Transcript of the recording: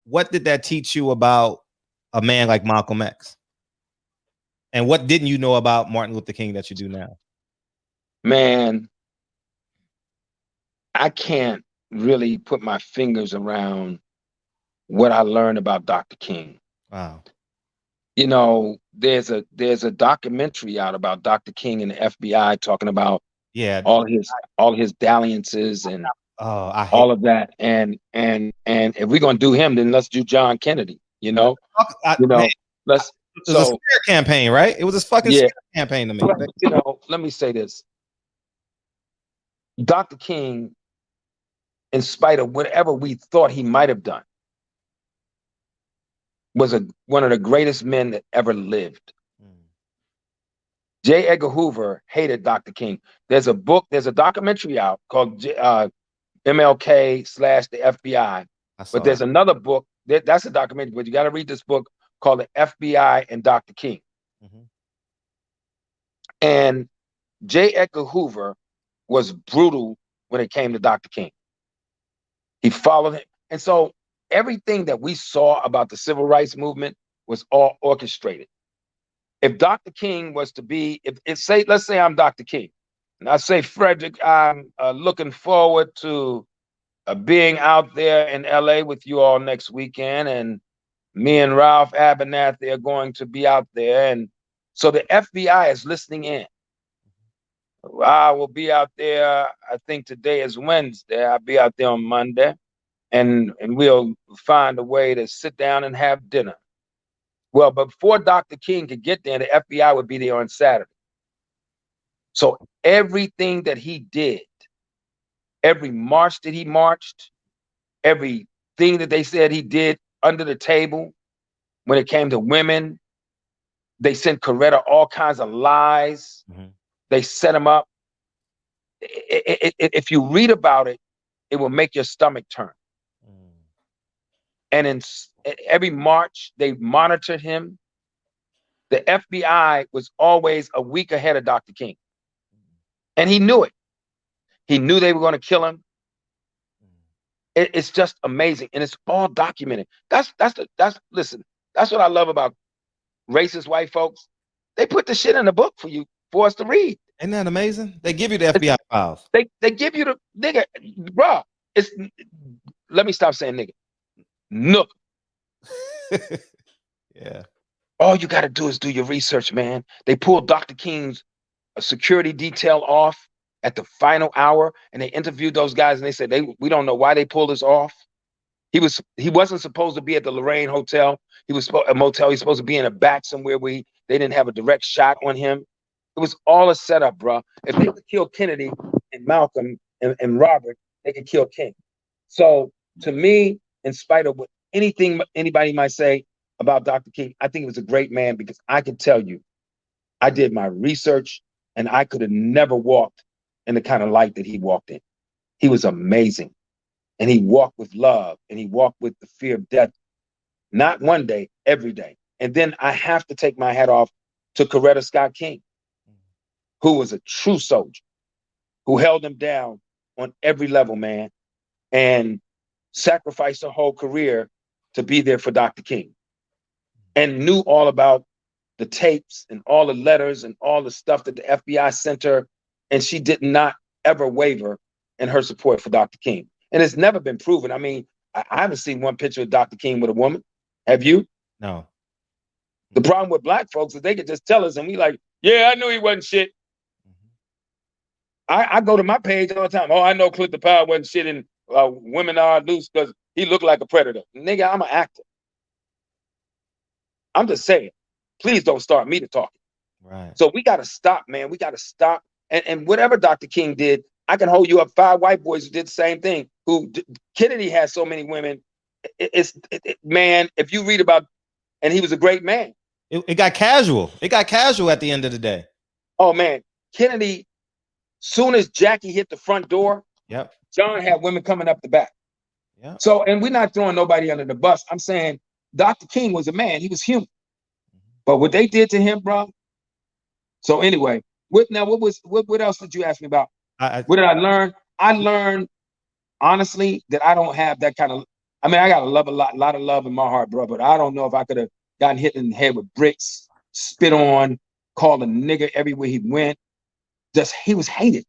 what did that teach you about a man like Malcolm X? And what didn't you know about Martin Luther King that you do now? Man, I can't really put my fingers around what I learned about Dr. King. Wow. You know, there's a documentary out about Dr. King and the FBI talking about Yeah. all his dalliances and Oh, I hate all of that. And if we're gonna do him, then let's do John Kennedy. You know, man, let's. it was a So smear campaign, right? It was a fucking yeah, smear campaign to me. but, you know, let me say this: Dr. King, in spite of whatever we thought he might have done, was one of the greatest men that ever lived. J. Edgar Hoover hated Dr. King. There's a documentary out called MLK / the FBI. But there's another book, that's a documentary, but you got to read this book called The FBI and Dr. King. And J. Edgar Hoover was brutal when it came to Dr. King. He followed him. And so everything that we saw about the civil rights movement was all orchestrated. If Dr. King was to be, let's say I'm Dr. King, and I say, Frederick, I'm looking forward to being out there in LA with you all next weekend, and me and Ralph Abernathy are going to be out there. And so the FBI is listening in. I will be out there. I think today is Wednesday. I'll be out there on Monday, and we'll find a way to sit down and have dinner. Well, before Dr. King could get there, the FBI would be there on Saturday. So everything that he did, every march that he marched, everything that they said he did under the table, when it came to women, they sent Coretta all kinds of lies. They set him up. If you read about it, it will make your stomach turn. And in every march, they monitored him. The FBI was always a week ahead of Dr. King. And he knew it. He knew they were going to kill him. It's just amazing. And it's all documented. Listen, that's what I love about racist white folks. They put the shit in the book for us to read. Isn't that amazing? They give you the FBI files. They give you the nigga, bro. Let me stop saying nigga. Nook. Yeah. All you got to do is do your research, man. They pulled Dr. King's security detail off at the final hour, and they interviewed those guys, and they said we don't know why they pulled us off. He wasn't supposed to be at the Lorraine Hotel. He was a motel. He's supposed to be in a back somewhere where they didn't have a direct shot on him. It was all a setup, bro. If they could kill Kennedy and Malcolm and Robert, they could kill King. So to me, in spite of what anything anybody might say about Dr. King, I think he was a great man, because I can tell you, I did my research, and I could have never walked in the kind of light that he walked in. He was amazing. And he walked with love, and he walked with the fear of death, not one day, every day. And then I have to take my hat off to Coretta Scott King, who was a true soldier, who held him down on every level, man, and sacrificed her whole career to be there for Dr. King, and knew all about the tapes and all the letters and all the stuff that the FBI sent her, and she did not ever waver in her support for Dr. King. And it's never been proven. I mean, I haven't seen one picture of Dr. King with a woman. Have you? No. The problem with black folks is they could just tell us, and we like, yeah, I knew he wasn't shit. I go to my page all the time. Oh, I know Clifton Powell wasn't shit, and women are loose because he looked like a predator. Nigga, I'm an actor. I'm just saying, please don't start me to talk. Right. So we got to stop, man. We got to stop. And whatever Dr. King did, I can hold you up 5 white boys who did the same thing. Kennedy had so many women. Man, if you read about, and he was a great man. It got casual. It got casual at the end of the day. Oh, man. Kennedy, soon as Jackie hit the front door, yep, John had women coming up the back. Yep. So, and we're not throwing nobody under the bus. I'm saying Dr. King was a man. He was human. But what they did to him, bro. So anyway, what else did you ask me about? What did I learn? I learned, honestly, that I don't have that kind of I mean, I got a lot of love in my heart, bro. But I don't know if I could have gotten hit in the head with bricks, spit on, called a nigger everywhere he went. Just he was hated.